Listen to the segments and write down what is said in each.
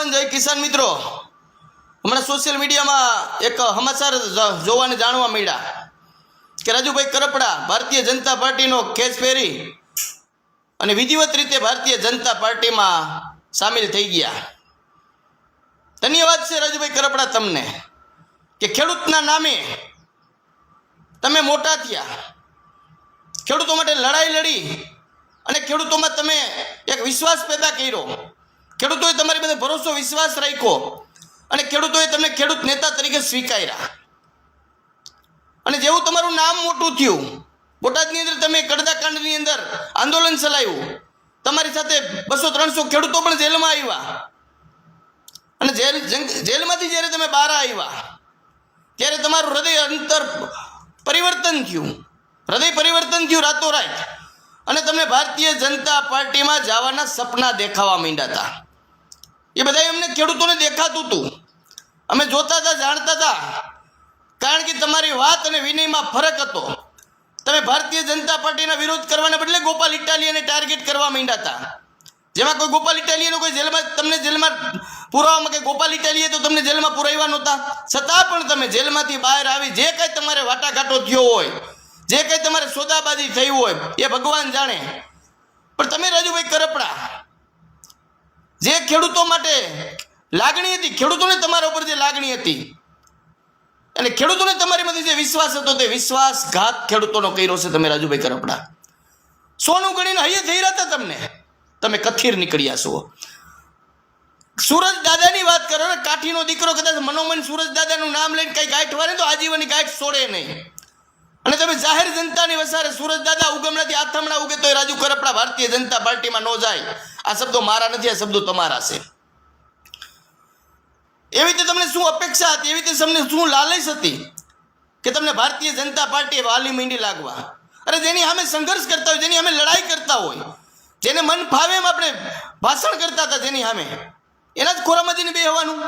જય કિસાન મિત્રો, હમણાં સોશિયલ મીડિયામાં એક સમાચાર જોવાને જાણવા મળ્યા કે રાજુભાઈ કરપડા ભારતીય જનતા પાર્ટીનો ખેસ પહેરી અને વિધિવત રીતે ભારતીય જનતા પાર્ટીમાં સામેલ થઈ ગયા. ધન્યવાદ છે રાજુભાઈ કરપડા તમને કે ખેડૂતના નામે તમે મોટા થયા, ખેડૂતો માટે લડાઈ લડી અને ખેડૂતોમાં તમે એક વિશ્વાસ પેદા કર્યો. ખેડૂતોએ તમારી બધે ભરોસો વિશ્વાસ રાખ્યો અને ખેડૂતોએ તમને ખેડૂત નેતા તરીકે સ્વીકાર્યા. અને જેવું તમારું નામ મોટું થયું, બોટાદની અંદર તમે કડદાકાંડની અંદર આંદોલન ચલાવ્યું, તમારી સાથે 200-300 ખેડૂતો પણ જેલમાં આવ્યા અને જેલમાંથી જ્યારે તમે બહાર આવ્યા ત્યારે તમારું હૃદય અંતર પરિવર્તન થયું, રાતોરાત અને તમને ભારતીય જનતા પાર્ટીમાં જવાના સપના દેખાવા માંડ્યા હતા. એ બધા એમને ખેડૂતોને દેખાતું હતું, અમે જોતા હતા, જાણતા હતા, કારણ કે તમારી વાત અને વિનયમાં ફરક હતો. તમે ભારતીય જનતા પાર્ટીના વિરોધ કરવાને બદલે ગોપાલ ઇટાલિયાને ટાર્ગેટ કરવા માંડ્યા હતા. જેમાં કોઈ ગોપાલ ઇટાલિયાનો કોઈ જેલમાં પુરાવામાં કે ગોપાલ ઇટાલિયા તો તમને જેલમાં પુરાવ્યા નહોતા, છતાં પણ તમે જેલમાંથી બહાર આવી જે કંઈ તમારે વાટાઘાટો થયો હોય, જે કંઈ તમારે સોદાબાજી થઈ હોય એ ભગવાન જાણે. પણ તમે રાજુભાઈ કરપડા જે ખેડૂતો માટે લાગણી હતી, ખેડૂતોને તમારા ઉપર જે લાગણી હતી અને ખેડૂતોને તમારીમાંથી જે વિશ્વાસ હતો તે વિશ્વાસઘાત ખેડૂતોનો કર્યો છે તમે રાજુભાઈ કરપડા. સોનું ગણીને હૈયે થઈ રહ્યા હતા તમને, તમે કથીર નીકળ્યા છો. સુરજ દાદાની વાત કરો ને, કાઠીનો દીકરો કદાચ મનોમન સુરજ દાદાનું નામ લઈને કઈ ગાંઠ વારે તો આજીવનની ગાંઠ છોડે નહીં. અને તમે જાહેર જનતાની વસારે સુરજ દાદા ઉગમણાથી આથમણા ઉગે તો રાજુ કરપડા ભારતીય જનતા પાર્ટીમાં ન જાય. આ શબ્દો મારા નથી, આ શબ્દો તમારા છે. એવી રીતે તમને શું અપેક્ષા હતી, એવી રીતે તમને શું લાલચ હતી કે તમને ભારતીય જનતા પાર્ટીએ વાલી મીંડી લાગવા? અરે જેની સામે સંઘર્ષ કરતા હોય, જેની સામે લડાઈ કરતા હોય, જેને મન ફાવે એમ આપણે ભાષણ કરતા હતા, જેની સામે એના જ ખોરામાં જઈને બેહવાનું.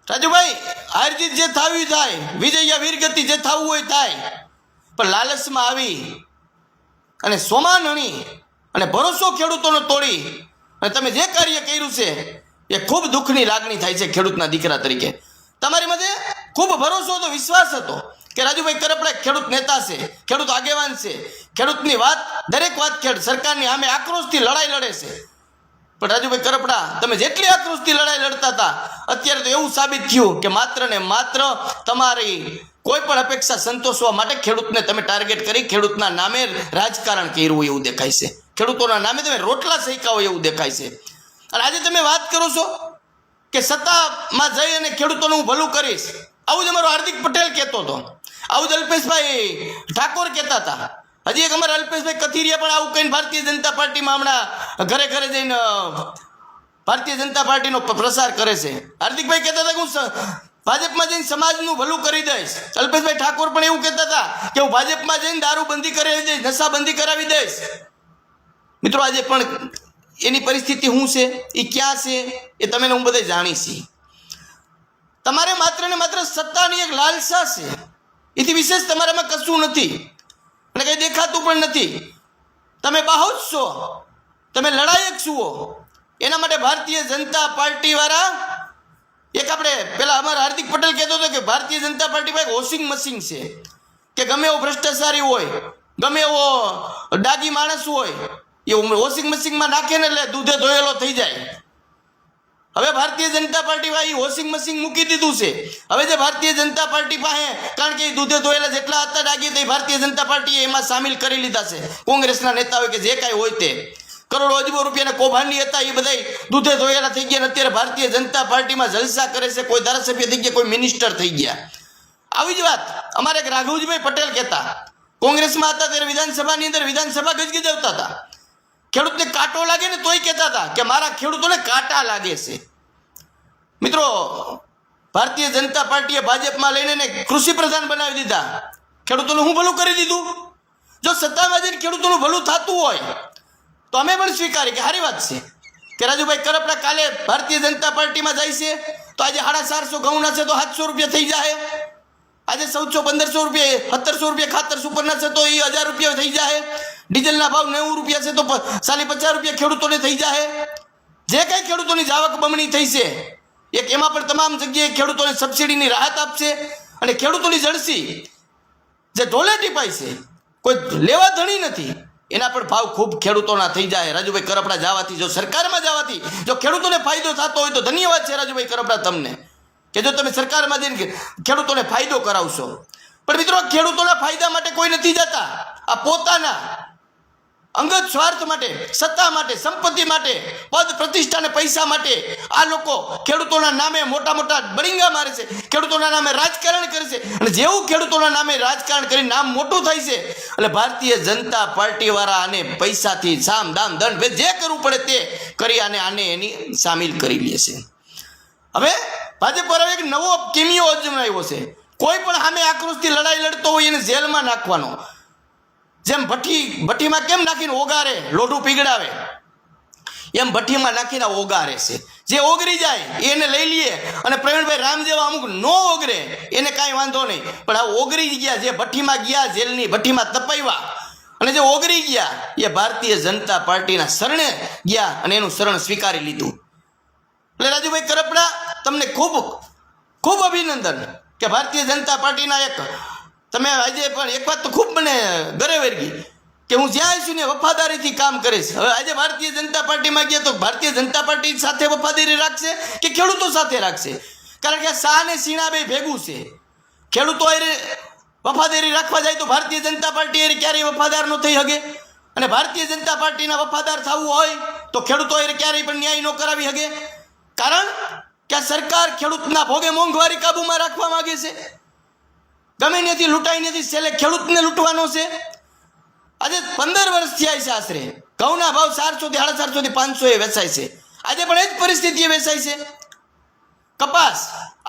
રાજુભાઈ, હાર જીત જે થાવી થાય, વિજય યા વીરગતિ જે થવું હોય થાય, પણ લાલચમાં આવી અને સોમાન હણી અને ભરોસો ખેડૂતોનો તોડી અને તમે જે કાર્ય કર્યું છે એ ખૂબ દુઃખની લાગણી થાય છે. ખેડૂતના દીકરા તરીકે તમારી મધ્ય ખૂબ ભરોસો હતો, વિશ્વાસ હતો કે રાજુભાઈ કરપડા ખેડૂત નેતા છે, ખેડૂત આગેવાન છે, ખેડૂતની વાત દરેક વાત સરકારની સામે આક્રોશથી લડાઈ લડે છે. પણ રાજુભાઈ કરપડા તમે જેટલી આક્રોશથી લડાઈ લડતા હતા, અત્યારે તો એવું સાબિત થયું કે માત્ર ને માત્ર તમારી કોઈ પણ અપેક્ષા સંતોષવા માટે ખેડૂતને તમે ટાર્ગેટ કરી ખેડૂતના નામે રાજકારણ કર્યું હોય એવું દેખાય છે, ખેડૂતોના નામે તમે રોટલા શેકા હોય એવું દેખાય છે. અને આજે તમે વાત કરો છો કે સત્તામાં જઈ અને ખેડૂતોનું હું ભલું કરીશ, આવું જ અમારો હાર્દિક પટેલ કહેતો હતો, આવું જ અલ્પેશભાઈ ઠાકોર કહેતા હતા. હજી એક અમારા અલ્પેશભાઈ કથિરિયા પણ આવું કહીને ભારતીય જનતા પાર્ટીમાં હમણાં ઘરે ઘરે જઈને ભારતીય જનતા પાર્ટીનો પ્રસાર કરે છે. હાર્દિકભાઈ કહેતા હતા કે હું ભાજપમાં જઈને સમાજનું ભલું કરી દઈશ. અલ્પેશભાઈ ઠાકોર પણ એવું કહેતા હતા કે હું ભાજપમાં જઈને દારૂબંધી કરાવી દઈશ, નશાબંધી કરાવી દઈશ. મિત્રો, આજે પણ એની પરિસ્થિતિ શું છે, એ ક્યાં છે, એ તમે હું બધા જાણી છીએ. તમારે માત્ર ને માત્ર સત્તાની એક લાલસા છે, એથી વિશેષ તમારામાં કશું નથી અને કંઈ દેખાતું પણ નથી. તમે બાહુજ છો, તમે લડાયક છો. એના માટે ભારતીય જનતા પાર્ટી વાળા એક આપણે પેલા અમારા હાર્દિક પટેલ કહેતો હતો કે ભારતીય જનતા પાર્ટી પાસે વોશિંગ મશીન છે કે ગમે એવો ભ્રષ્ટાચારી હોય, ગમે એવો ડાગી માણસ હોય, એ વોશિંગ મશીનમાં નાખે ને એટલે દૂધે ધોયેલો થઈ જાય. હવે ભારતીય જનતા પાર્ટી પાસે વોશિંગ મશીન મૂકી દીધું છે. હવે જે ભારતીય જનતા પાર્ટી પાસે, કારણ કે એ દૂધે ધોયેલા જેટલા હતા ડાગી તે ભારતીય જનતા પાર્ટીએ એમાં સામેલ કરી લીધા છે. કોંગ્રેસના નેતાઓ કે જે કાંઈ હોય તે કરોડો અજબો રૂપિયાના કૌભાંડી હતા એ બધા દૂધે ધોયેલા થઈ ગયા. અત્યારે ભારતીય જનતા પાર્ટીમાં જલસા કરે છે, કોઈ ધારાસભ્ય થઈ ગયા, કોઈ મિનિસ્ટર થઈ ગયા. આવી જ વાત અમારે એક રાઘવજીભાઈ પટેલ કહેતા, કોંગ્રેસમાં હતા ત્યારે વિધાનસભાની અંદર વિધાનસભા ગજગજાવતા હતા. ખેડૂતને કાંટો લાગે ને તોય કહેતા હતા કે મારા ખેડૂતોને કાંટા લાગે છે. મિત્રો, ભારતીય જનતા પાર્ટીએ ભાજપમાં લઈને કૃષિ પ્રધાન બનાવી દીધા, ખેડૂતોનું હું ભલું કરી દીધું. જો સત્તામાં જઈને ખેડૂતોનું ભલું થતું હોય તો અમે પણ સ્વીકારીએ કે સારી વાત છે કે રાજુભાઈ કરપડા કાલે ભારતીય જનતા પાર્ટીમાં જાય છે તો આજે 450 ઘઉંના છે તો 700 રૂપિયા થઈ જાય, આજે 1400-1500 રૂપિયા 1700 રૂપિયા ખાતર સુપરના છે તો એ 1000 રૂપિયા થઈ જાય, ડીઝલના ભાવ 90 રૂપિયા છે તો 50 રૂપિયા ખેડૂતોને થઈ જાય. જે કંઈ ખેડૂતો ખેડૂતોની જાવક બમણી થઈ છે, એક એમાં પણ તમામ જગ્યાએ ખેડૂતોને સબસિડીની રાહત આપશે અને ખેડૂતોની જળસી જે ઢોલે ટીપાય છે, કોઈ લેવા ધણી નથી, એના પણ ભાવ ખૂબ ખેડૂતોના થઈ જાય. રાજુભાઈ કરપડા જવાથી, જો સરકારમાં જવાથી જો ખેડૂતોને ફાયદો થતો હોય તો ધન્યવાદ છે રાજુભાઈ કરપડા તમને, કે જો તમે સરકારમાં જઈને ખેડૂતોને ફાયદો કરાવશો. પણ મિત્રો, ખેડૂતોના ફાયદા માટે કોઈ નથી જતા. આ પોતાના અંગત સ્વાર્થ માટે, સત્તા માટે, સંપત્તિ માટે, પદ પ્રતિષ્ઠા અને પૈસા માટે આ લોકો ખેડૂતોના નામે મોટા મોટા બળિંગા મારે છે, ખેડૂતોના નામે રાજકારણ કરે છે. અને જેવું ખેડૂતોના નામે રાજકારણ કરી નામ મોટું થાય છે એટલે ભારતીય જનતા પાર્ટી વાળા આને પૈસાથી સામ દામ દંડ જે કરવું પડે તે કરી આને એની સામેલ કરી લે છે. હવે ભાજપ પર એક નવો કિમિયો અજમાવ્યો છે. કોઈ પણ સામે આક્રોશથી લડાઈ લડતો હોય એને જેલમાં નાખવાનો. જેમ ભઠ્ઠીમાં કેમ નાખીને ઓગારે, લોઢું પીગળાવે, એમ ભઠ્ઠીમાં નાખીને ઓગારે છે. જે ઓગરી જાય એને લઈ લઈએ અને પ્રવીણભાઈ રામ જેવા અમુક નો ઓગરે એને કાંઈ વાંધો નહીં, પણ આ ઓગરી ગયા, જે ભઠ્ઠીમાં ગયા, જેલની ભઠ્ઠીમાં તપાવ્યા અને જે ઓગરી ગયા એ ભારતીય જનતા પાર્ટીના શરણે ગયા અને એનું શરણ સ્વીકારી લીધું. એટલે રાજુભાઈ કરપડા, તમને ખૂબ ખૂબ અભિનંદન કે ભારતીય જનતા પાર્ટીના એક તમે આજે પણ એક વાત તો ખૂબ મને ગરે વર્ગી કે હું જ્યાં આવીશું ને વફાદારીથી કામ કરીશ. હવે આજે ભારતીય જનતા પાર્ટીમાં ગયા તો ભારતીય જનતા પાર્ટી સાથે વફાદારી રાખશે કે ખેડૂતો સાથે રાખશે? કારણ કે શાહ ને સીણા બે ભેગું છે. ખેડૂતો વફાદારી રાખવા જાય તો ભારતીય જનતા પાર્ટી ક્યારેય વફાદાર ન થઈ શકે, અને ભારતીય જનતા પાર્ટીના વફાદાર થવું હોય તો ખેડૂતો ક્યારેય પણ ન્યાય ન કરાવી શકે. કારણ કે આ સરકાર ખેડૂતના ભોગે મોંઘવારી કાબૂમાં રાખવા માંગે છે. ગમે ત્યાંથી લૂંટાઈ નથી, છેલ્લે ખેડૂતને લૂંટવાનો છે. આજે 15 વર્ષ થયા છે આશરે, ઘઉંના ભાવ 400 થી 450 થી 500 વેચાય છે. આજે પણ એ જ પરિસ્થિતિ વેચાય છે. કપાસ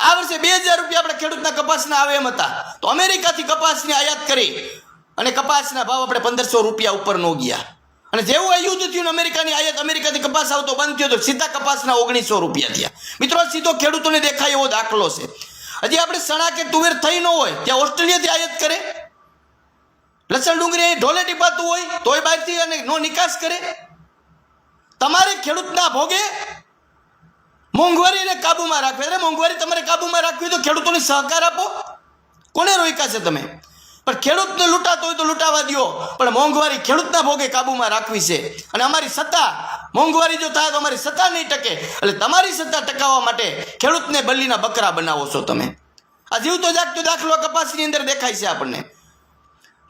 આ વર્ષે 2000 રૂપિયા આપણે ખેડૂતના કપાસના આવે એમ હતા, તો અમેરિકાથી કપાસની આયાત કરી અને કપાસના ભાવ આપણે 1500 રૂપિયા ઉપર નો ગયા. અને જેવું આ યુદ્ધ થયું અમેરિકાની આયાત, અમેરિકાથી કપાસ આવતો બંધ થયો તો સીધા કપાસના 1900 રૂપિયા થયા. મિત્રો, સીધો ખેડૂતોને દેખાય એવો દાખલો છે. હજી આપણે ચણા કે તુવેર થઈ ન હોય ત્યાં ઓસ્ટ્રેલિયાથી આયાત કરે, લસણ ડુંગળી ઢોલે ટીપાતું હોય તોય બહારથી અને નો નિકાસ કરે. તમારે ખેડૂતના ભોગે મોંઘવારીને કાબૂમાં રાખવી. અરે મોંઘવારી તમારે કાબૂમાં રાખવી તો ખેડૂતોને સહકાર આપો. કોને રોક્યા છે તમે? પણ ખેડૂતને લૂંટાતો હોય તો લૂંટાવા દો, પણ મોંઘવારી ખેડૂતના ભોગે કાબૂમાં રાખવી છે. અને અમારી સત્તા, મોંઘવારી જો થાય તો અમારી સત્તા નહીં ટકે, એટલે તમારી સત્તા ટકાવવા માટે ખેડૂતને બલીના બકરા બનાવો છો તમે. આ જીવતો જાગતો દાખલો કપાસની અંદર દેખાય છે આપણને.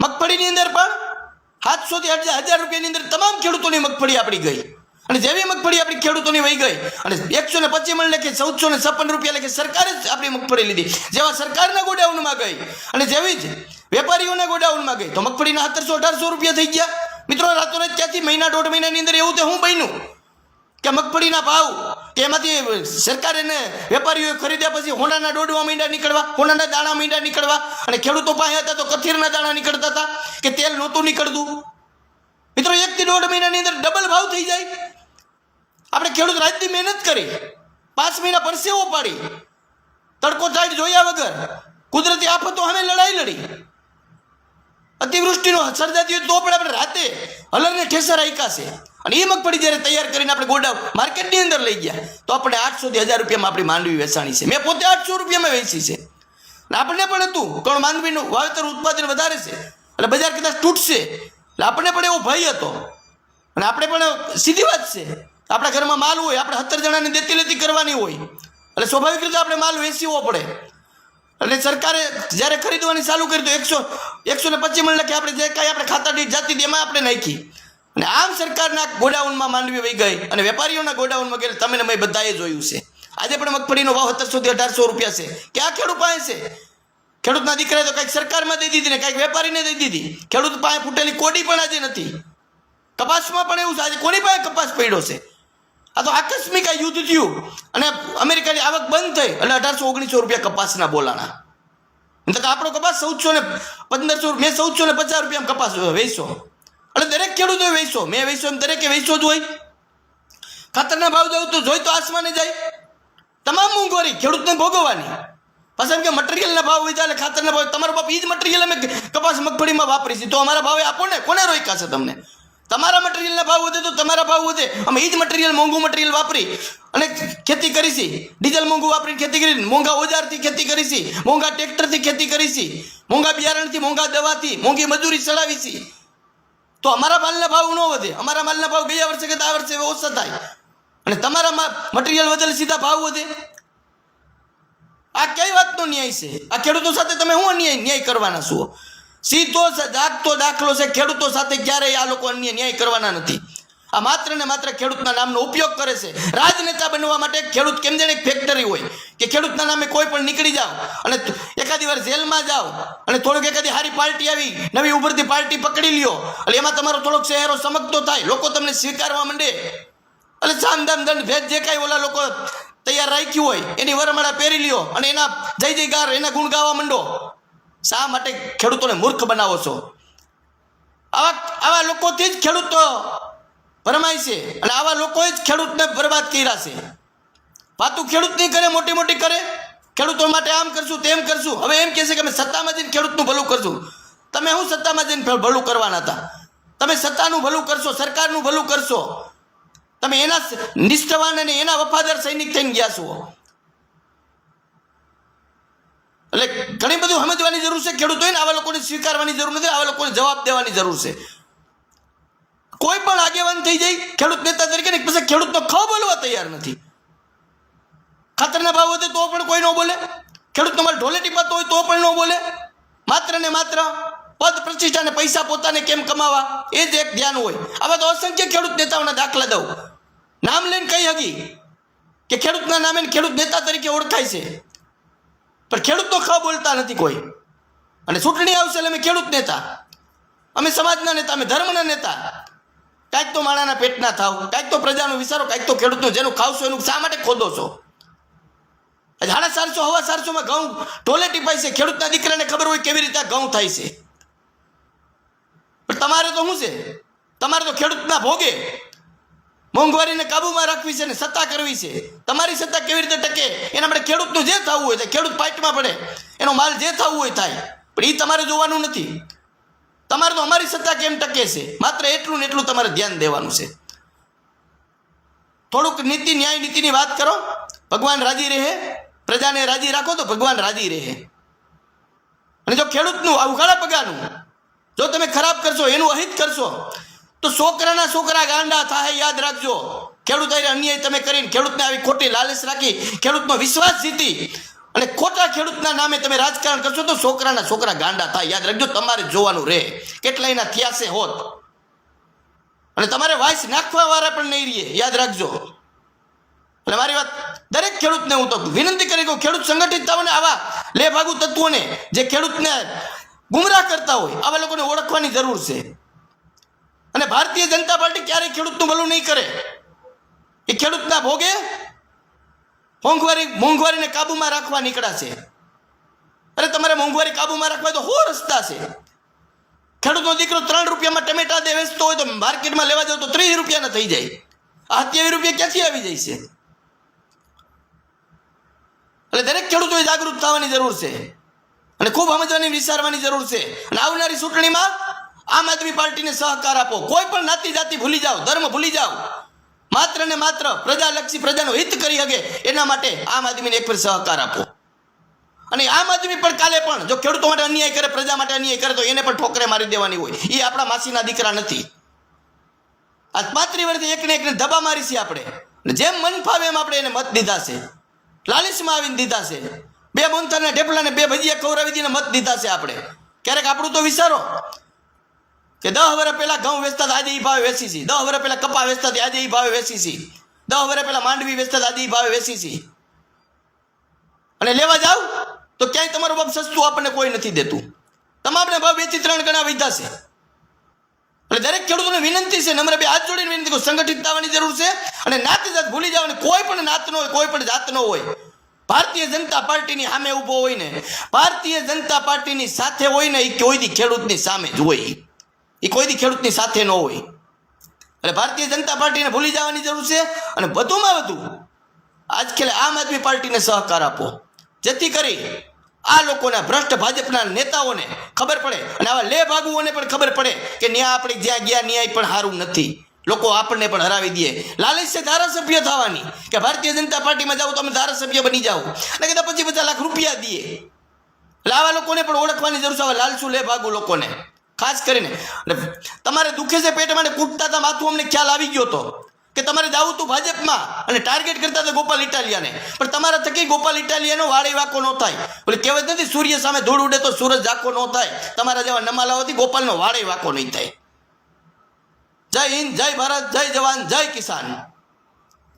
મગફળીની અંદર પણ 700 થી 1000 રૂપિયાની અંદર તમામ ખેડૂતોની મગફળી આપણી ગઈ. અને જેવી મગફળી આપણી ખેડૂતોની વહી ગઈ અને 125 મણ લેખે 1456 રૂપિયા લેખે સરકારે જ આપણી મગફળી લીધી. જેવા સરકારના ગોડાઉનમાં ગઈ અને જેવી જ વેપારીઓના ગોડાઉનમાં ગઈ તો મગફળીના 1700-1800 રૂપિયા થઈ ગયા. મિત્રો, રાતોરાત ત્યાંથી મહિના 1.5 મહિનાની અંદર એવું તો હું બન્યું કે મગફળીના ભાવ એમાંથી સરકારે ને વેપારીઓએ ખરીદ્યા પછી હોનાના દોડવા મીંડા નીકળવા, હોનાના દાણા મીંડા નીકળવા, અને ખેડૂતો પાસે હતા તો કથીરના દાણા નીકળતા હતા કે તેલ નહોતું નીકળતું. મિત્રો, 1 થી 1.5 મહિનાની અંદર ડબલ ભાવ થઈ જાય. આપણે ખેડૂત રાતની મહેનત કરી, 5 મહિના પરસેવો પાડી, તડકો ટાઈટ જોયા વગર કુદરતી આફતો સામે લડાઈ લડી, અતિવૃષ્ટિનો સર્જાતી હોય તો પણ આપણે રાતે હલરને ઠેસર આયકા છે. અને એ મગફળી જ્યારે તૈયાર કરીને આપણે ગોડાઉન માર્કેટની અંદર લઈ ગયા તો આપણે 800 થી 1000 રૂપિયામાં આપણી માંડવી વેચાણી છે. મેં પોતે 800 રૂપિયામાં વેચી છે. અને આપણને પણ હતું કારણ માંડવીનું વાવેતર ઉત્પાદન વધારે છે એટલે બજાર કદાચ તૂટશે, એટલે આપણને પણ એવો ભય હતો. અને આપણે પણ સીધી વાત છે, આપણા ઘરમાં માલ હોય, આપણે 17 જણાને દેતી લેતી કરવાની હોય એટલે સ્વાભાવિક રીતે આપણે માલ વેચવો પડે. અને સરકારે જ્યારે ખરીદવાની ચાલુ કરી તો 125 મણ લખે આપણે જે કાંઈ આપણે ખાતા દીઠ જાતી એમાં આપણે નાખી. અને આમ સરકારના ગોડાઉનમાં માંડવી વહી ગઈ અને વેપારીઓના ગોડાઉનમાં ગયેલા તમે મેં બધાએ જોયું છે. આજે પણ મગફળીનો ભાવ 1700 થી 1800 રૂપિયા છે. ક્યાં ખેડૂત પાસે છે? ખેડૂતના દીકરાએ તો કંઈક સરકારમાં દઈ દીધી ને કંઈક વેપારીને દઈ દીધી. ખેડૂત પાસે ફૂટેલી કોડી પણ આજે નથી. કપાસમાં પણ એવું છે, આજે કોની પાસે કપાસ પડ્યો છે? આ તો આકસ્મિક આ યુદ્ધ થયું અને અમેરિકાની આવક બંધ થઈ એટલે 1800-1900 રૂપિયા કપાસના બોલાણા. આપણો કપાસ 1400-1500, મેં 1450 રૂપિયામાં કપાસ વેચો. એટલે દરેક ખેડૂતોએ વેચો, મેં વેચો એમ દરેકે વેચો જ હોય. ખાતરના ભાવ જવું તો જોઈ તો આસમાને જાય. તમામ મોંઘવારી ખેડૂતને ભોગવવાની. પાછા એમ કે મટીરિયલના ભાવ વધ્યા એટલે ખાતરના ભાવ, તમારો બાપ એ જ મટીરિયલ અમે કપાસ મગફળીમાં વાપરી છે તો અમારા ભાવે આપો ને. કોને રોક્યા છે તમને? તમારા મટીરિયલના ભાવ વધે તો તમારા ભાવ વધે. અમે એ જ મટીરિયલ, મોંઘું મટીરિયલ વાપરી અને ખેતી કરી છે. ડીઝલ મોંઘું વાપરીને ખેતી કરી, મોંઘા ઓજારથી ખેતી કરી છે, મોંઘા ટ્રેક્ટરથી ખેતી કરી છે, મોંઘા બિયારણથી, મોંઘા દવાથી, મોંઘી મજૂરી ચલાવી છે. તો અમારા માલના ભાવ ન વધે. અમારા માલના ભાવ ગયા વર્ષે કરતા આ વર્ષે ઓછા થાય અને તમારા મટીરિયલ વધે સીધા ભાવ વધે. આ કઈ વાતનો ન્યાય છે? આ ખેડૂતો સાથે તમે શું ન્યાય કરવાના છો? સીધો જાગતો દાખલો છે. ખેડૂતો સાથે ક્યારેય આ લોકો ન્યાય કરવાના નથી. આ માત્ર ને માત્ર ખેડૂતના નામનો ઉપયોગ કરે છે રાજનેતા બનવા માટે. ખેડૂત કેમ જાણે ફેક્ટરી હોય કે ખેડૂતના નામે કોઈ પણ નીકળી જાઓ અને એકાદી વાર જેલમાં જાઓ અને થોડુંક એકાદી સારી પાર્ટી આવી, નવી ઉભરતી પાર્ટી પકડી લ્યો એટલે એમાં તમારો થોડોક ચહેરો ચમકતો થાય, લોકો તમને સ્વીકારવા માંડે એટલે સામદામ દંડ ભેદ જે કાંઈ ઓલા લોકો તૈયાર રાખ્યું હોય એની વરમાળા પહેરી લ્યો અને એના જય જયકાર, એના ગુણ ગાવા માંડો. શા માટે ખેડૂતોને મૂર્ખ બનાવો છો? આવા લોકોથી જ ખેડૂતો ભરમાય છે અને આવા લોકોએ જ ખેડૂતને બરબાદ કર્યા છે. વાતું ખેડૂત નહીં કરે, મોટી મોટી કરે, ખેડૂતો માટે આમ કરશું તેમ કરશું. હવે એમ કહે છે કે અમે સત્તામાં જઈને ખેડૂતનું ભલું કરશું. તમે શું સત્તામાં જઈને ભલું કરવાના હતા? તમે સત્તાનું ભલું કરશો, સરકારનું ભલું કરશો. તમે એના નિષ્ઠાવાન અને એના વફાદાર સૈનિક થઈને ગયા છો. એટલે ઘણી બધું સમજવાની જરૂર છે ખેડૂતોને. આવા લોકોને સ્વીકારવાની જરૂર નથી, આવા લોકોને જવાબ દેવાની જરૂર છે. કોઈ પણ આગેવાન થઈ જાય ખેડૂત નેતા તરીકે ને પછી ખેડૂતનો ખ બોલવા તૈયાર નથી. ખાતરના ભાવ વધે તો પણ કોઈ ન બોલે, ખેડૂતનો માલ ઢોલે ટીપાતો હોય તો પણ ન બોલે. માત્ર ને માત્ર પદ પ્રતિષ્ઠા અને પૈસા પોતાને કેમ કમાવા એ જ એક ધ્યાન હોય. આવા તો અસંખ્ય ખેડૂત નેતાઓના દાખલા દઉં, નામ લઈને કહી હકી કે ખેડૂતના નામે ખેડૂત નેતા તરીકે ઓળખાય છે, પણ ખેડૂતનો ખ બોલતા નથી કોઈ. અને ચૂંટણી આવશે એટલે અમે ખેડૂત નેતા, અમે સમાજના નેતા, અમે ધર્મના નેતા. કાંઈક તો માણાના પેટના થાવ, કાંઈક તો પ્રજાનું વિચારો, કાંઈક તો ખેડૂતનું જેનું ખાવશો એનું શા માટે ખોદો છો? 450 હવા 400 ઘઉં ઢોલે ટીપાય છે. ખેડૂતના દીકરાને ખબર હોય કેવી રીતે ઘઉં થાય છે. પણ તમારે તો શું છે? તમારે તો ખેડૂતના ભોગે મોંઘવારીને કાબૂમાં રાખવી છે ને સત્તા કરવી છે. તમારી સત્તા કેવી રીતે ટકે એના માટે ખેડૂતનું જે થવું હોય, ખેડૂત પાઇટમાં પડે, એનો માલ જે થવું હોય થાય, પણ એ તમારે જોવાનું નથી. તમારે તો અમારી સત્તા કેમ ટકે છે માત્ર એટલું ને એટલું તમારે ધ્યાન દેવાનું છે. થોડુંક નીતિ ન્યાય નીતિની વાત કરો. ભગવાન રાજી રહે, પ્રજાને રાજી રાખો તો ભગવાન રાજી રહે. અને જો ખેડૂતનું ઉઘાડા પગાનું જો તમે ખરાબ કરશો, એનું અહિત કરશો તો છોકરા ગાંડા થાય. યાદ રાખજો. ખેડૂત અન્યાય તમે કરીને ખેડૂતને આવી ખોટી લાલચ રાખી, ખેડૂતનો વિશ્વાસ જીતી અને ખોટા ખેડૂતના નામે તમે રાજકારણ કરશો તો છોકરા ગાંડા થાય. યાદ રાખજો, તમારે જોવાનું રહે કેટલાયના થયા હોત. અને તમારે વાઇસ નાખવા વાળા પણ નહીં રહીએ, યાદ રાખજો. એટલે મારી વાત દરેક ખેડૂતને હું તો વિનંતી કરી કહું, ખેડૂત સંગઠિત થાવ ને આવા લેભાગુ તત્વોને જે ખેડૂતને ગુમરાહ કરતા હોય આવા લોકોને ઓળખવાની જરૂર છે. અને ભારતીય જનતા પાર્ટી ક્યારેય ખેડૂતનું ભલું નહીં કરે. એ ખેડૂતના ભોગે મોંઘવારીને કાબૂમાં રાખવા નીકળ્યા છે. અરે તમારે મોંઘવારી કાબૂમાં રાખવા તો હો રસ્તા છે. ખેડૂતનો દીકરો 3 રૂપિયામાં ટમેટા દે વેચતો હોય તો માર્કેટમાં લેવા જાવ તો 30 રૂપિયાના થઈ જાય. આ 27 રૂપિયા ક્યાંથી આવી જાય છે? એટલે દરેક ખેડૂતોએ જાગૃત થવાની જરૂર છે અને ખૂબ સમજવાની વિચારવાની જરૂર છે. અને આવનારી ચૂંટણીમાં આમ આદમી પાર્ટીને સહકાર આપો. કોઈ પણ નાતી જાતિ ભૂલી જાઓ, ધર્મ ભૂલી જાઓ. માત્ર ને માત્ર પ્રજાલક્ષી, પ્રજાનું હિત કરી શકે એના માટે આમ આદમીને એક ફેર સહકાર આપો. અને આમ આદમી પણ કાલે પણ જો ખેડૂતો માટે અન્યાય કરે, પ્રજા માટે અન્યાય કરે તો એને પણ ઠોકરે મારી દેવાની હોય. એ આપણા માસીના દીકરા નથી. આ 35 વર્ષથી એકને ધબા મારી છે આપણે. જેમ મન ફાવે એમ આપણે એને મત દીધા છે, લાલિશમાં આવીને દીધા છે. 2 મોહનથાળના ઢેપલાને 2 ભજીયા ખવડાવી દઈને મત દીધા છે આપણે. ક્યારેક આપણું તો વિચારો કે 10 વર્ષ પહેલા ઘઉં વેચતા આજે એ ભાવે વેચી છે, 10 વર્ષ પહેલા કપા વેચતા આજે એ ભાવે વેચી છે, 10 વર્ષ પહેલા માંડવી વેચતા આજે એ ભાવે વેચી છે. અને લેવા જાવ તો ક્યાંય તમારું બાપ સસ્તું આપણને કોઈ નથી દેતું. તમામને ભાવ 2 થી 3 ગણા વધ્યા છે. એટલે દરેક ખેડૂતોને વિનંતી છે, નમ્ર બે હાથ જોડીને વિનંતી, સંગઠિત થવાની જરૂર છે. અને નાત જાત ભૂલી જાવ ને કોઈ પણ નાતનો હોય, કોઈ પણ જાતનો હોય, ભારતીય જનતા પાર્ટીની સામે ઊભો હોય ને, ભારતીય જનતા પાર્ટીની સાથે હોય ને, એ કોઈથી ખેડૂતની સામે જ હોય, એ કોઈથી ખેડૂતની સાથે ન હોય. એટલે ભારતીય જનતા પાર્ટીને ભૂલી જવાની જરૂર છે. અને વધુમાં વધુ આજકાલ આમ આદમી પાર્ટીને સહકાર આપો, જેથી કરી આ લોકોના ભ્રષ્ટ ભાજપના નેતાઓને ખબર પડે અને આવા લે ભાગુઓને પણ ખબર પડે કે ન્યા આપણે જ્યાં ગયા ન્યાય પણ સારું નથી, લોકો આપણને પણ હરાવી દે. લાલચ છે ધારાસભ્ય થવાની કે ભારતીય જનતા પાર્ટીમાં જાઓ તો અમે ધારાસભ્ય બની જાઓ અને કદાચ 25-50 લાખ રૂપિયા દઈએ. એટલે આવા લોકોને પણ ઓળખવાની જરૂર છે, આવા લાલચુ લે ભાગુ લોકોને ખાસ કરીને. તમારે દુખે છે પેટ માટે કૂટતા હતા માથું, અમને ખ્યાલ આવી ગયો હતો કે તમારે જવું હતું ભાજપમાં અને ટાર્ગેટ કરતા હતા ગોપાલ ઇટાલિયાને, પણ તમારા થકી ગોપાલ ઇટાલિયાનો વાળે વાકો ન થાય. બોલે કહેવત નથી સૂર્ય સામે ધૂળ ઉડે તો સૂરજ ઝાકો ન થાય, તમારા જેવા નમાલાઓથી ગોપાલનો વાળે વાકો નહીં થાય. જય હિન્દ, જય ભારત, જય જવાન, જય કિસાન.